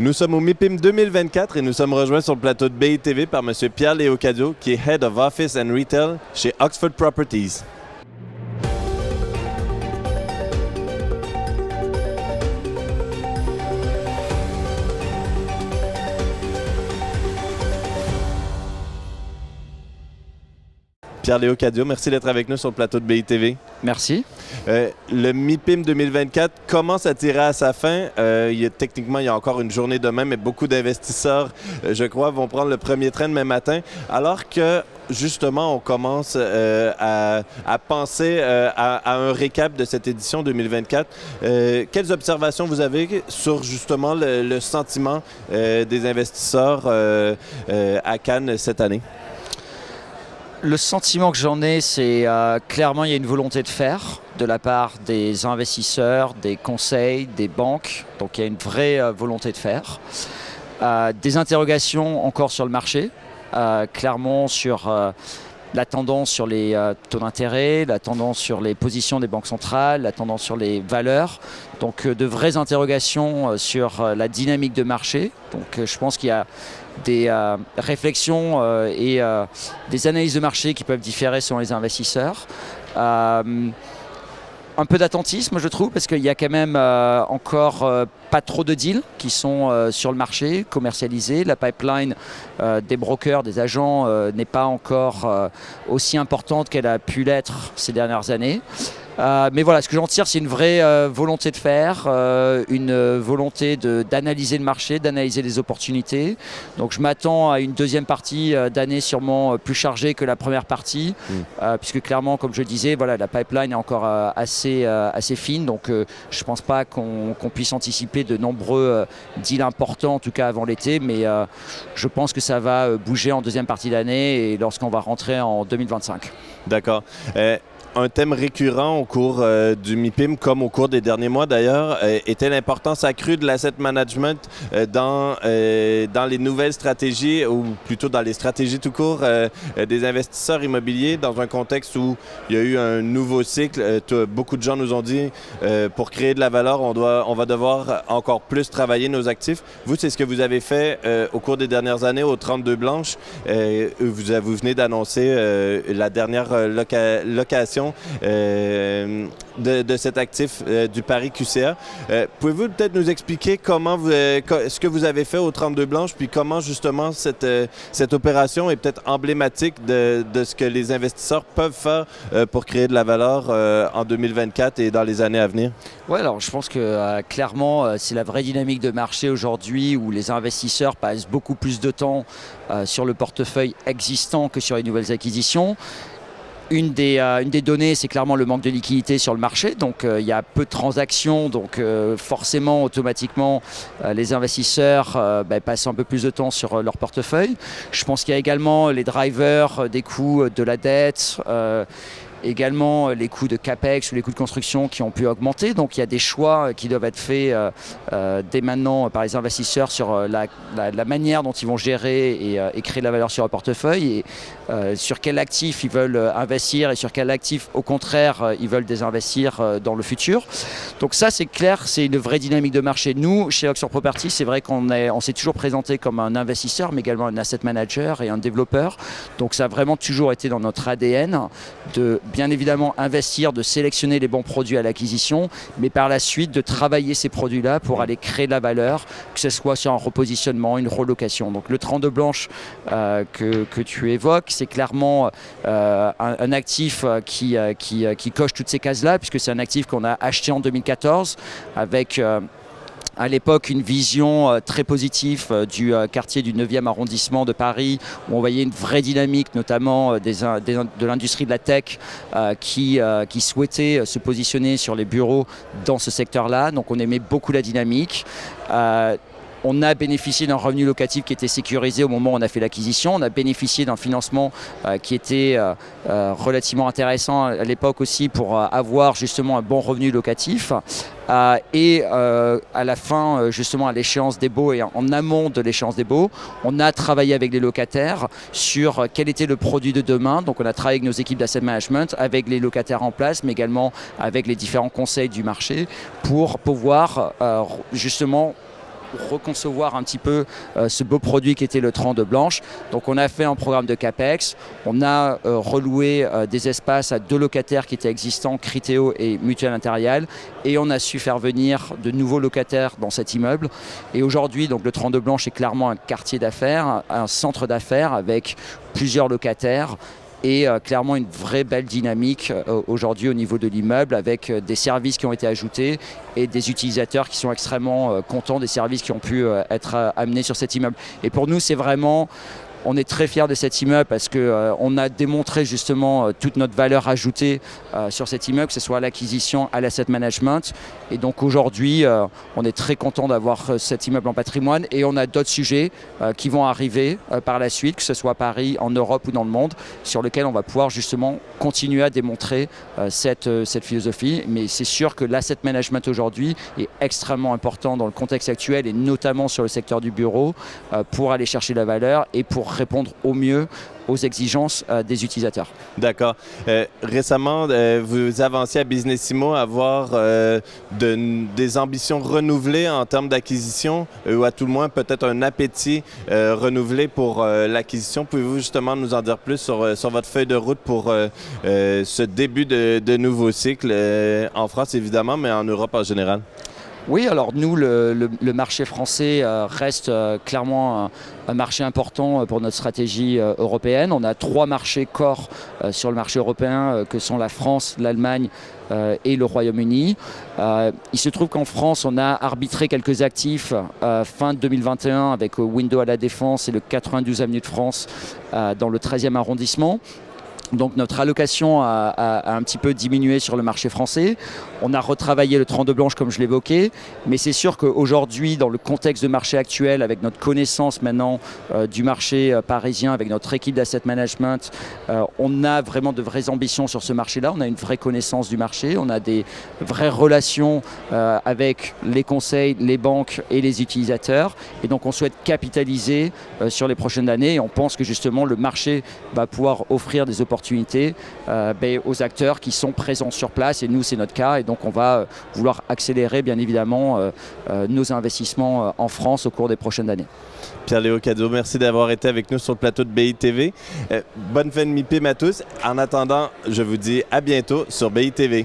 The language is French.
Nous sommes au MIPIM 2024 et nous sommes rejoints sur le plateau de BITV par M. Pierre-Léo Cadio, qui est Head of Office and Retail chez Oxford Properties. Pierre-Léo Cadio, merci d'être avec nous sur le plateau de BITV. Merci. Le MIPIM 2024 commence à tirer à sa fin. Techniquement, il y a encore une journée demain, mais beaucoup d'investisseurs, je crois, vont prendre le premier train demain matin. Alors que, justement, on commence à penser à un récap de cette édition 2024. Quelles observations vous avez sur, justement, le sentiment des investisseurs à Cannes cette année? Le sentiment que j'en ai, c'est clairement il y a une volonté de faire de la part des investisseurs, des conseils, des banques. Donc il y a une vraie volonté de faire. Des interrogations encore sur le marché, clairement sur la tendance sur les taux d'intérêt, la tendance sur les positions des banques centrales, la tendance sur les valeurs. Donc de vraies interrogations sur la dynamique de marché. Donc je pense qu'il y a des réflexions et des analyses de marché qui peuvent différer selon les investisseurs. Un peu d'attentisme, je trouve, parce qu'il y a quand même encore pas trop de deals qui sont sur le marché, commercialisés. La pipeline des brokers, des agents n'est pas encore aussi importante qu'elle a pu l'être ces dernières années. Mais voilà, ce que j'en tire, c'est une vraie volonté de faire, une volonté d'analyser le marché, d'analyser les opportunités. Donc je m'attends à une deuxième partie d'année sûrement plus chargée que la première partie, puisque clairement, comme je le disais, voilà, la pipeline est encore assez fine. Donc je ne pense pas qu'on puisse anticiper de nombreux deals importants, en tout cas avant l'été, mais je pense que ça va bouger en deuxième partie d'année et lorsqu'on va rentrer en 2025. D'accord. Un thème récurrent au cours du MIPIM, comme au cours des derniers mois d'ailleurs, était l'importance accrue de l'asset management dans les nouvelles stratégies, ou plutôt dans les stratégies tout court des investisseurs immobiliers, dans un contexte où il y a eu un nouveau cycle. Beaucoup de gens nous ont dit pour créer de la valeur, on va devoir encore plus travailler nos actifs. Vous, c'est ce que vous avez fait au cours des dernières années aux 32 Blanches. Vous venez d'annoncer la dernière location de cet actif du Paris QCA. Pouvez-vous peut-être nous expliquer ce que vous avez fait aux 32 Blanches, puis comment justement cette opération est peut-être emblématique de ce que les investisseurs peuvent faire pour créer de la valeur en 2024 et dans les années à venir? Oui, alors je pense que clairement, c'est la vraie dynamique de marché aujourd'hui où les investisseurs passent beaucoup plus de temps sur le portefeuille existant que sur les nouvelles acquisitions. Une des données, c'est clairement le manque de liquidité sur le marché. Donc, il y a peu de transactions. Donc, forcément, automatiquement, les investisseurs passent un peu plus de temps sur leur portefeuille. Je pense qu'il y a également les drivers des coûts de la dette, également les coûts de CAPEX ou les coûts de construction qui ont pu augmenter. Donc il y a des choix qui doivent être faits dès maintenant par les investisseurs sur la manière dont ils vont gérer et créer de la valeur sur leur portefeuille et sur quel actif ils veulent investir et sur quel actif au contraire ils veulent désinvestir dans le futur. Donc ça c'est clair, c'est une vraie dynamique de marché. Nous, chez Oxford Properties, c'est vrai qu'on s'est toujours présenté comme un investisseur mais également un asset manager et un développeur. Donc ça a vraiment toujours été dans notre ADN de bien évidemment investir, de sélectionner les bons produits à l'acquisition, mais par la suite de travailler ces produits-là pour aller créer de la valeur, que ce soit sur un repositionnement, une relocation. Donc le 32 Blanches que tu évoques, c'est clairement un actif qui coche toutes ces cases-là, puisque c'est un actif qu'on a acheté en 2014 avec à l'époque une vision très positive du quartier du 9e arrondissement de Paris, où on voyait une vraie dynamique, notamment de l'industrie de la tech qui souhaitait se positionner sur les bureaux dans ce secteur-là. Donc on aimait beaucoup la dynamique. On a bénéficié d'un revenu locatif qui était sécurisé au moment où on a fait l'acquisition. On a bénéficié d'un financement qui était relativement intéressant à l'époque aussi pour avoir justement un bon revenu locatif. Et à la fin, justement à l'échéance des baux et en amont de l'échéance des baux, on a travaillé avec les locataires sur quel était le produit de demain. Donc on a travaillé avec nos équipes d'asset management, avec les locataires en place, mais également avec les différents conseils du marché pour pouvoir justement pour reconcevoir un petit peu ce beau produit qui était le 32 Blanche. Donc on a fait un programme de CAPEX, on a reloué des espaces à 2 locataires qui étaient existants, Criteo et Mutuelle Intériale, et on a su faire venir de nouveaux locataires dans cet immeuble. Et aujourd'hui, donc le 32 Blanche est clairement un quartier d'affaires, un centre d'affaires avec plusieurs locataires et clairement une vraie belle dynamique aujourd'hui au niveau de l'immeuble avec des services qui ont été ajoutés et des utilisateurs qui sont extrêmement contents des services qui ont pu être amenés sur cet immeuble. Et pour nous, c'est vraiment... On est très fiers de cet immeuble parce qu'on a démontré justement toute notre valeur ajoutée sur cet immeuble, que ce soit à l'acquisition, à l'asset management. Et donc aujourd'hui, on est très content d'avoir cet immeuble en patrimoine et on a d'autres sujets qui vont arriver par la suite, que ce soit à Paris, en Europe ou dans le monde, sur lesquels on va pouvoir justement continuer à démontrer cette philosophie. Mais c'est sûr que l'asset management aujourd'hui est extrêmement important dans le contexte actuel et notamment sur le secteur du bureau pour aller chercher la valeur et pour répondre au mieux aux exigences des utilisateurs. D'accord. Récemment, vous avanciez à Businessimo à avoir des ambitions renouvelées en termes d'acquisition ou à tout le moins peut-être un appétit renouvelé pour l'acquisition. Pouvez-vous justement nous en dire plus sur votre feuille de route pour ce début de nouveau cycle en France évidemment, mais en Europe en général? Oui, alors nous, le marché français reste clairement un marché important pour notre stratégie européenne. On a 3 marchés corps sur le marché européen que sont la France, l'Allemagne et le Royaume-Uni. Il se trouve qu'en France, on a arbitré quelques actifs fin 2021 avec Windows à la Défense et le 92 Avenue de France dans le 13e arrondissement. Donc notre allocation a un petit peu diminué sur le marché français. On a retravaillé le 32 Blanche comme je l'évoquais, mais c'est sûr qu'aujourd'hui, dans le contexte de marché actuel, avec notre connaissance maintenant du marché parisien, avec notre équipe d'asset management, on a vraiment de vraies ambitions sur ce marché-là. On a une vraie connaissance du marché, on a des vraies relations avec les conseils, les banques et les utilisateurs. Et donc on souhaite capitaliser sur les prochaines années et on pense que justement le marché va pouvoir offrir des opportunités aux acteurs qui sont présents sur place et nous c'est notre cas et donc on va vouloir accélérer bien évidemment nos investissements en France au cours des prochaines années. Pierre-Léo Cadot, merci d'avoir été avec nous sur le plateau de BITV. Bonne fin de MIPIM à tous. En attendant, je vous dis à bientôt sur BITV.